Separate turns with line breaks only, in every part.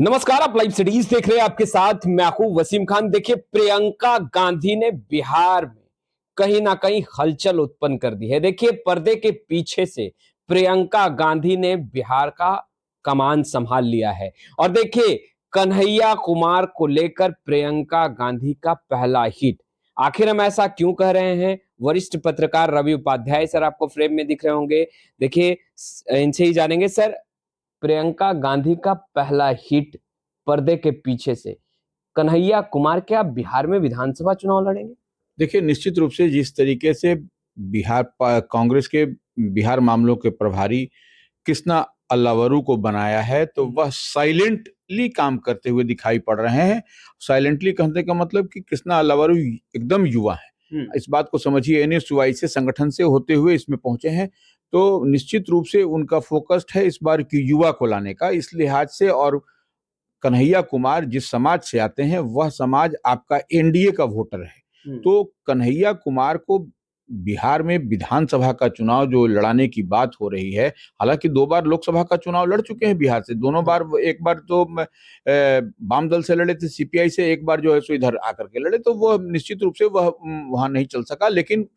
नमस्कार, आप live cities देख रहे हैं। आपके साथ मैं हूं वसीम खान। देखिए, प्रियंका गांधी ने बिहार में कहीं ना कहीं हलचल उत्पन्न कर दी है। देखिए, पर्दे के पीछे से प्रियंका गांधी ने बिहार का कमान संभाल लिया है। और देखिए, कन्हैया कुमार को लेकर प्रियंका गांधी का पहला हिट। आखिर हम ऐसा क्यों कह रहे हैं? वरिष्ठ पत्रकार रवि उपाध्याय सर आपको फ्रेम में दिख रहे होंगे। देखिए, इनसे ही जानेंगे। सर, प्रियंका गांधी का पहला हिट पर्दे के पीछे से, कन्हैया कुमार क्या बिहार में विधानसभा चुनाव लड़ेंगे?
देखिए, निश्चित रूप से जिस तरीके से कांग्रेस के बिहार मामलों के प्रभारी कृष्णा अल्लावरू को बनाया है, तो वह साइलेंटली काम करते हुए दिखाई पड़ रहे हैं। साइलेंटली कहने का मतलब कि कृष्णा अल्लावरू एकदम युवा है। इस बात को समझिए, एनएसयूआई से संगठन से होते हुए इसमें पहुंचे हैं, तो निश्चित रूप से उनका फोकस्ड है इस बार की युवा को लाने का, इस लिहाज से। और कन्हैया कुमार जिस समाज से आते हैं, वह समाज आपका एनडीए का वोटर है। तो कन्हैया कुमार को बिहार में विधानसभा का चुनाव जो लड़ाने की बात हो रही है, हालांकि 2 बार लोकसभा का चुनाव लड़ चुके हैं बिहार से। दोनों बार, एक बार तो वाम दल से लड़े थे, सीपीआई से, एक बार जो है सो इधर आकर के लड़े, तो वह निश्चित रूप से वह वहां नहीं चल सका। लेकिन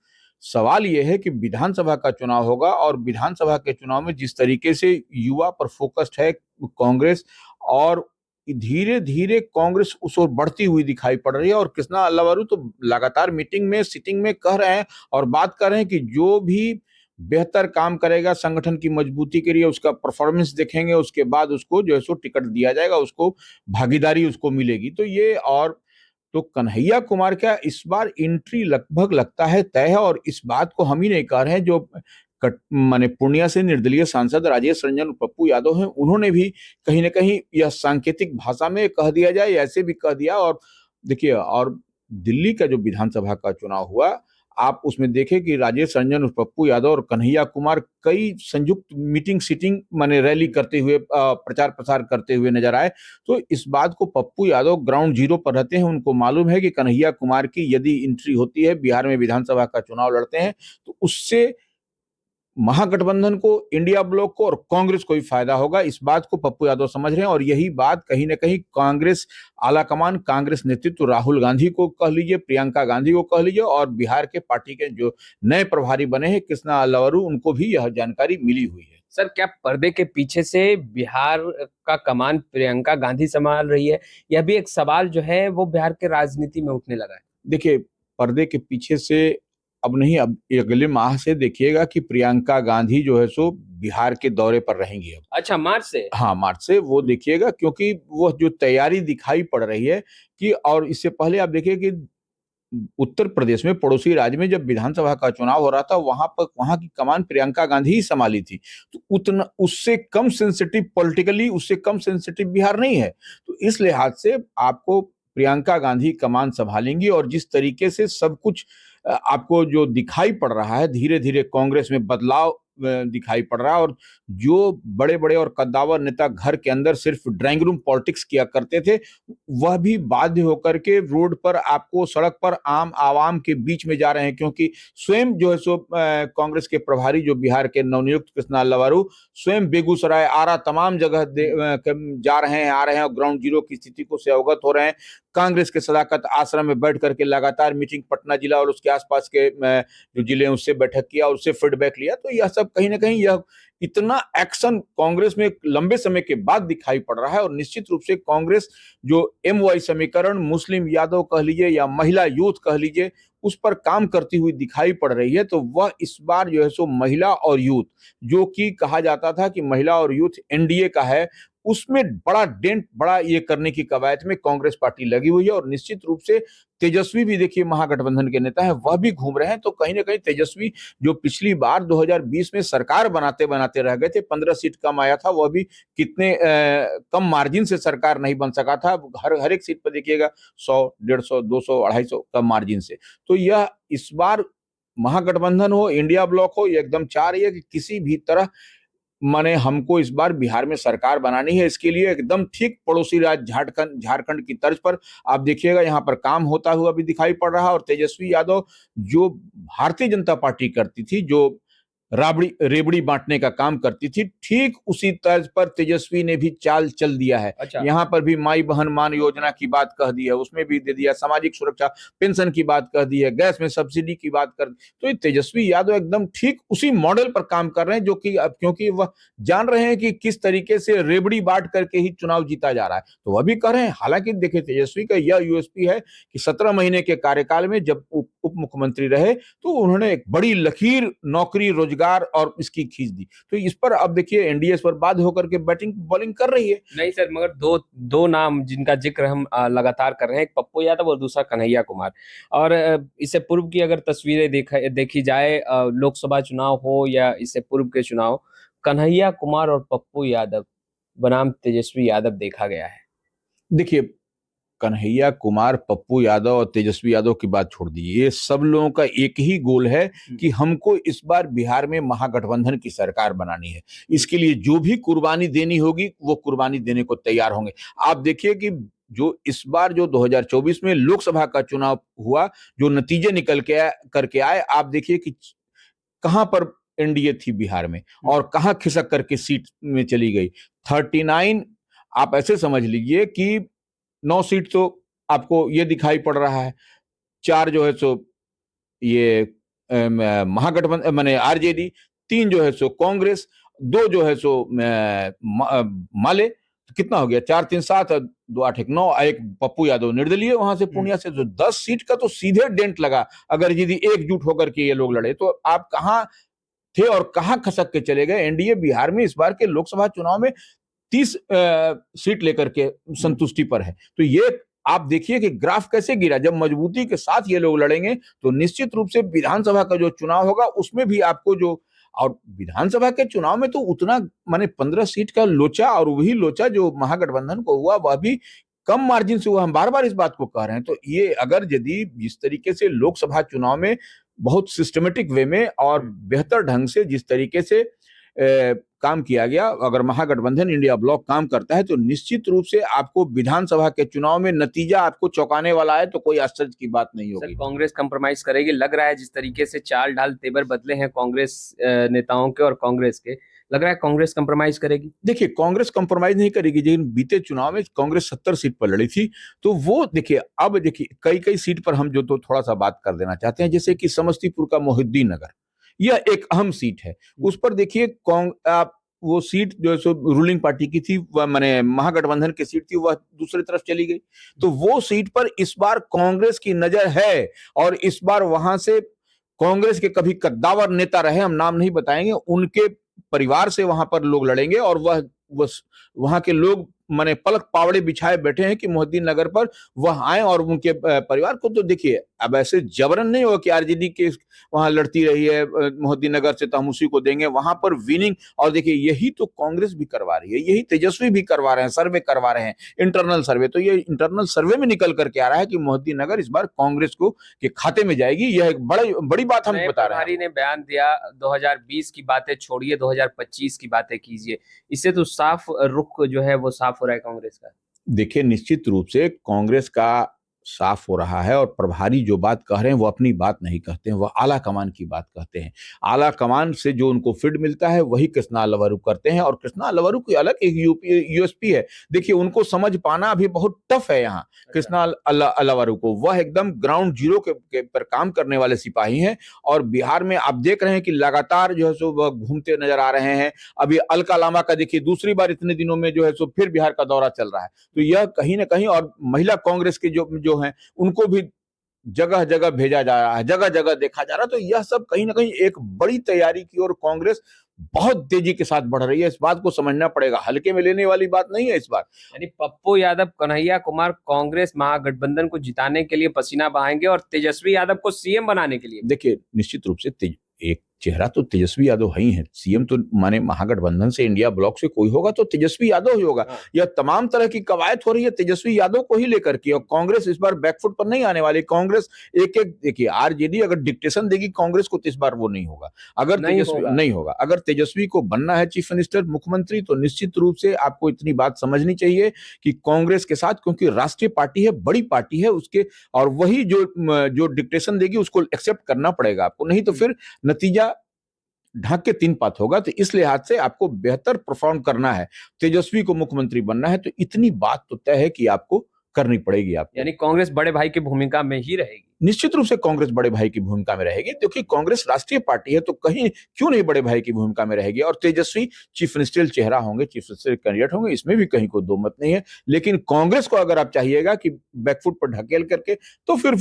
सवाल यह है कि विधानसभा का चुनाव होगा, और विधानसभा के चुनाव में जिस तरीके से युवा पर फोकस्ड है कांग्रेस, और धीरे धीरे कांग्रेस उस ओर बढ़ती हुई दिखाई पड़ रही है। और कृष्णा अल्लावरू तो लगातार मीटिंग में, सिटिंग में कह रहे हैं और बात कर रहे हैं कि जो भी बेहतर काम करेगा संगठन की मजबूती के लिए, उसका परफॉर्मेंस देखेंगे, उसके बाद उसको जो है सो टिकट दिया जाएगा, उसको भागीदारी उसको मिलेगी। तो ये, और तो कन्हैया कुमार का इस बार एंट्री लगभग लगता है तय है। और इस बात को हम ही नहीं कह रहे हैं, जो माने पूर्णिया से निर्दलीय सांसद राजेश रंजन पप्पू यादव हैं, उन्होंने भी कहीं ना कहीं यह सांकेतिक भाषा में कह दिया जाए, ऐसे भी कह दिया। और देखिए, और दिल्ली का जो विधानसभा का चुनाव हुआ, आप उसमें देखें कि राजेश रंजन और पप्पू यादव और कन्हैया कुमार कई संयुक्त मीटिंग, सिटिंग, माने रैली करते हुए, प्रचार प्रसार करते हुए नजर आए। तो इस बात को पप्पू यादव ग्राउंड जीरो पर रहते हैं, उनको मालूम है कि कन्हैया कुमार की यदि एंट्री होती है, बिहार में विधानसभा का चुनाव लड़ते हैं, तो उससे महागठबंधन को, इंडिया ब्लॉक को और कांग्रेस को भी फायदा होगा। इस बात को पप्पू यादव समझ रहे हैं, और यही बात कहीं ना कहीं कांग्रेस आलाकमान, कांग्रेस नेतृत्व, राहुल गांधी को कह लीजिए, प्रियंका गांधी को कह लीजिए, और बिहार के पार्टी के जो नए प्रभारी बने हैं कृष्णा अल्लावरू, उनको भी यह जानकारी मिली हुई है।
सर, क्या पर्दे के पीछे से बिहार का कमान प्रियंका गांधी संभाल रही है? यह भी एक सवाल जो है वो बिहार के राजनीति में उठने लगा है।
देखिए, पर्दे के पीछे से अब नहीं, अब अगले माह से देखिएगा कि प्रियंका गांधी जो है सो बिहार के दौरे पर रहेंगी अब।
अच्छा, मार्च से?
हाँ, मार्च से वो देखिएगा, क्योंकि वो जो तैयारी दिखाई पड़ रही है कि, और इससे पहले आप देखिए कि उत्तर प्रदेश में, पड़ोसी राज्य में, जब विधानसभा का चुनाव हो रहा था, वहां पर वहां की कमान प्रियंका गांधी ही संभाली थी। तो उतना, उससे कम सेंसिटिव, पॉलिटिकली उससे कम सेंसिटिव बिहार नहीं है। तो इस लिहाज से आपको प्रियंका गांधी कमान संभालेंगी। और जिस तरीके से सब कुछ आपको जो दिखाई पड़ रहा है, धीरे धीरे कांग्रेस में बदलाव दिखाई पड़ रहा है, और जो बड़े बड़े और कद्दावर नेता घर के अंदर सिर्फ ड्राइंग रूम पॉलिटिक्स किया करते थे, वह भी बाध्य होकर के रोड पर, आपको सड़क पर आम आवाम के बीच में जा रहे हैं। क्योंकि स्वयं जो है सो कांग्रेस के प्रभारी, जो बिहार के नवनियुक्त कृष्णा अल्लावरू, स्वयं बेगूसराय, आरा, तमाम जगह जा रहे हैं, आ रहे हैं, और ग्राउंड जीरो की स्थिति को से अवगत हो रहे हैं। कांग्रेस के सदाकत आश्रम में बैठ करके लगातार मीटिंग, पटना जिला और उसके आसपास के जो जिले हैं उससे बैठक किया और उससे फीडबैक लिया। तो यह सब कहीं ना कहीं, यह इतना एक्शन कांग्रेस में लंबे समय के बाद दिखाई पड़ रहा है। और निश्चित रूप से कांग्रेस जो एमवाई समीकरण, मुस्लिम यादव कह लीजिए या महिला यूथ कह लीजिए, उस पर काम करती हुई दिखाई पड़ रही है। तो वह इस बार जो है सो महिला और यूथ, जो कि कहा जाता था कि महिला और यूथ एनडीए का है, उसमें बड़ा डेंट, बड़ा ये करने की कवायद में कांग्रेस पार्टी लगी हुई है। और निश्चित रूप से तेजस्वी भी, देखिए, महागठबंधन के नेता हैं, वह भी घूम रहे हैं। तो कहीं ना कहीं तेजस्वी, जो पिछली बार 2020 में सरकार बनाते बनाते रह गए थे, 15 सीट कम आया था, वह भी कितने कम मार्जिन से सरकार नहीं बन सका था। हर एक सीट पर देखिएगा 100, 150, 200, 250 कम मार्जिन से। तो यह इस बार महागठबंधन हो, इंडिया ब्लॉक हो, ये एकदम चाह रही है कि किसी भी तरह, माने हमको इस बार बिहार में सरकार बनानी है। इसके लिए एकदम ठीक पड़ोसी राज्य झारखंड की तर्ज पर आप देखिएगा, यहाँ पर काम होता हुआ भी दिखाई पड़ रहा है। और तेजस्वी यादव, जो भारतीय जनता पार्टी करती थी, जो राबड़ी रेबड़ी बांटने का काम करती थी, ठीक उसी तर्ज पर तेजस्वी ने भी चाल चल दिया है।
अच्छा।
यहाँ पर भी माई बहन मान योजना की बात कह दी है, उसमें भी दे दिया, सामाजिक सुरक्षा पेंशन की बात कह दी है, गैस में सब्सिडी की बात कर, तो ये तेजस्वी यादव एकदम ठीक उसी मॉडल पर काम कर रहे हैं, जो कि अब क्योंकि वह जान रहे हैं कि किस तरीके से रेबड़ी बांट करके ही चुनाव जीता जा रहा है, तो वह भी कर रहे हैं। हालांकि देखिए, तेजस्वी का यह यूएसपी है कि 17 महीने के कार्यकाल में जब उप मुख्यमंत्री रहे तो उन्होंने एक बड़ी लकीर नौकरी, रोजगार और इसकी खींच दी। तो इस पर अब देखिए एनडीए पर बाध्य होकर के बैटिंग बॉलिंग कर रही है।
नहीं सर, मगर दो नाम जिनका जिक्र हम लगातार कर रहे हैं, एक पप्पू यादव और दूसरा कन्हैया कुमार। और इससे पूर्व की अगर तस्वीरें देखी जाए, लोकसभा चुनाव हो या इससे पूर्व के चुनाव, कन्हैया कुमार और पप्पू यादव बनाम तेजस्वी यादव देखा गया है।
देखिए, कन्हैया कुमार, पप्पू यादव और तेजस्वी यादव की बात छोड़ दीजिए, ये सब लोगों का एक ही गोल है कि हमको इस बार बिहार में महागठबंधन की सरकार बनानी है। इसके लिए जो भी कुर्बानी देनी होगी वो कुर्बानी देने को तैयार होंगे। आप देखिए कि जो इस बार जो 2024 में लोकसभा का चुनाव हुआ, जो नतीजे निकल के करके आए, आप देखिए कि कहां पर एनडीए थी बिहार में और कहां खिसक करके सीट में चली गई। 39, आप ऐसे समझ लीजिए कि 9 सीट तो आपको ये दिखाई पड़ रहा है, 4 जो है सो ये महागठबंधन माने आरजेडी, 3 जो है सो कांग्रेस, 2 जो है सो माले, तो कितना हो गया, 4 3 7 और 2 8 1 9, एक पप्पू यादव निर्दलीय वहां से पूर्णिया से, जो 10 सीट का तो सीधे डेंट लगा। अगर यदि एकजुट होकर के ये लोग लड़े तो आप कहां थे और कहां खसक के चले गए। एनडीए बिहार में इस बार के लोकसभा चुनाव में 30 सीट लेकर के संतुष्टि पर है। तो ये आप देखिए कि ग्राफ कैसे गिरा। जब मजबूती के साथ ये लोग लड़ेंगे तो निश्चित रूप से विधानसभा का जो चुनाव होगा उसमें भी आपको जो, और विधानसभा के चुनाव में तो उतना माने 15 सीट का लोचा, और वही लोचा जो महागठबंधन को हुआ वह भी कम मार्जिन से हुआ। हम बार बार इस बात को कह रहे हैं। तो ये अगर यदि जिस तरीके से लोकसभा चुनाव में बहुत सिस्टमेटिक वे में और बेहतर ढंग से जिस तरीके से काम किया गया, अगर महागठबंधन इंडिया ब्लॉक काम करता है तो निश्चित रूप से आपको विधानसभा के चुनाव में नतीजा आपको चौंकाने वाला है, तो कोई आश्चर्य की बात नहीं होगी।
कांग्रेस कंप्रोमाइज करेगी, लग रहा है जिस तरीके से चाल ढाल तेवर बदले हैं कांग्रेस नेताओं के और कांग्रेस के, लग रहा है कांग्रेस कंप्रोमाइज करेगी।
देखिए, कांग्रेस कंप्रोमाइज नहीं करेगी, लेकिन बीते चुनाव में कांग्रेस 70 सीट पर लड़ी थी, तो वो देखिए, अब देखिए कई सीट पर हम जो तो थोड़ा सा बात कर देना चाहते हैं, जैसे कि समस्तीपुर का मोहिउद्दीन नगर, यह एक अहम सीट है। उस पर देखिए वो सीट जो है सो रूलिंग पार्टी की थी, वह माने महागठबंधन की सीट थी, वह दूसरी तरफ चली गई। तो वो सीट पर इस बार कांग्रेस की नजर है, और इस बार वहां से कांग्रेस के कभी कद्दावर नेता रहे, हम नाम नहीं बताएंगे, उनके परिवार से वहां पर लोग लड़ेंगे, और वहां के लोग माने पलक पावड़े बिछाए बैठे हैं कि मोहिउद्दीन नगर पर वह आए और उनके परिवार को। तो देखिए, अब ऐसे जबरन नहीं हो कि आरजेडी के वहां लड़ती रही है मोहिउद्दीन नगर से तो हम उसी को देंगे, वहां पर विनिंग। और देखिए, यही तो कांग्रेस भी करवा रही है, यही तेजस्वी भी करवा रहे हैं, सर्वे करवा रहे हैं, इंटरनल सर्वे। तो ये इंटरनल सर्वे में निकल करके आ रहा है कि मोहिउद्दीन नगर इस बार कांग्रेस को के खाते में जाएगी। यह एक बड़ी बात हम बता रहे हैं।
ने बयान दिया, 2020 की बातें छोड़िए, 2025 की बातें कीजिए, इससे तो साफ रुख जो है वो साफ हो रहा है कांग्रेस का।
देखिए, निश्चित रूप से कांग्रेस का साफ हो रहा है, और प्रभारी जो बात कह रहे हैं वो अपनी बात नहीं कहते हैं, वह आला कमान की बात कहते हैं। आला कमान से जो उनको फीड मिलता है वही कृष्णा अल्लावरू करते हैं, और कृष्णा अल्लावरू की अलग एक यूएसपी है। देखिए, उनको समझ पाना अभी बहुत टफ है यहाँ कृष्णा अल्लावरू को। वह एकदम ग्राउंड जीरो के पर काम करने वाले सिपाही हैं, और बिहार में आप देख रहे हैं कि लगातार जो है सो वह घूमते नजर आ रहे हैं। अभी अलका लामा का देखिए दूसरी बार इतने दिनों में जो है सो फिर बिहार का दौरा चल रहा है। तो यह कहीं ना कहीं, और महिला कांग्रेस के जो हैं उनको भी जगह जगह भेजा जा रहा है, जगह जगह देखा जा रहा है। तो यह सब कहीं ना कहीं एक बड़ी तैयारी की ओर कांग्रेस बहुत तेजी के साथ बढ़ रही है। इस बात को समझना पड़ेगा, हल्के में लेने वाली बात नहीं है इस बार।
यानी पप्पू यादव, कन्हैया कुमार कांग्रेस महागठबंधन को जिताने के लिए पसीना बहाएंगे और तेजस्वी यादव को सीएम बनाने के लिए।
देखिए, निश्चित रूप से एक चेहरा तो तेजस्वी यादव ही है, सीएम तो माने महागठबंधन से इंडिया ब्लॉक से कोई होगा तो तेजस्वी यादव ही होगा। यह तमाम तरह की कवायद हो रही है तेजस्वी यादव को ही लेकर के, और कांग्रेस इस बार बैकफुट पर नहीं आने वाली। कांग्रेस एक देखिए, आरजेडी अगर डिक्टेशन देगी कांग्रेस को तो इस बार वो नहीं होगा। अगर नहीं होगा, अगर तेजस्वी को बनना है चीफ मिनिस्टर, मुख्यमंत्री, तो निश्चित रूप से आपको इतनी बात समझनी चाहिए कि कांग्रेस के साथ, क्योंकि राष्ट्रीय पार्टी है, बड़ी पार्टी है उसके, और वही जो डिक्टेशन देगी उसको एक्सेप्ट करना पड़ेगा आपको, नहीं तो फिर नतीजा ढाक के तीन पात होगा। तो इस लिहाज से आपको बेहतर परफॉर्म करना है, तेजस्वी को मुख्यमंत्री बनना है, तो इतनी बात तो तय है कि आपको करनी पड़ेगी आपको।
यानी कांग्रेस बड़े भाई की भूमिका में ही रहेगी।
निश्चित रूप से कांग्रेस बड़े भाई की भूमिका में रहेगी, क्योंकि कांग्रेस राष्ट्रीय पार्टी है, तो कहीं क्यों नहीं बड़े भाई की भूमिका में रहेगी। और तेजस्वी चीफ मिनिस्ट्रियल चेहरा होंगे, चीफ मिनिस्टर कैंडिडेट होंगे, इसमें भी कहीं कोई दो मत नहीं है। लेकिन कांग्रेस को अगर आप चाहिएगा कि बैकफुट पर ढकेल करके, तो फिर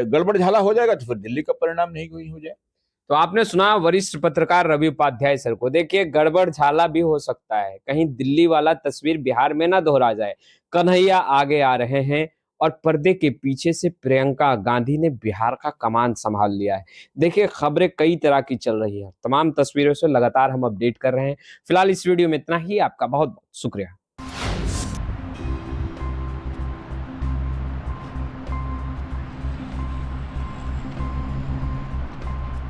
गड़बड़ झाला हो जाएगा, तो फिर दिल्ली का परिणाम नहीं कोई हो जाए।
तो आपने सुना वरिष्ठ पत्रकार रवि उपाध्याय सर को। देखिए, गड़बड़ झाला भी हो सकता है, कहीं दिल्ली वाला तस्वीर बिहार में ना दोहरा जाए। कन्हैया आगे आ रहे हैं और पर्दे के पीछे से प्रियंका गांधी ने बिहार का कमान संभाल लिया है। देखिए, खबरें कई तरह की चल रही है, तमाम तस्वीरों से लगातार हम अपडेट कर रहे हैं। फिलहाल इस वीडियो में इतना ही। आपका बहुत बहुत शुक्रिया।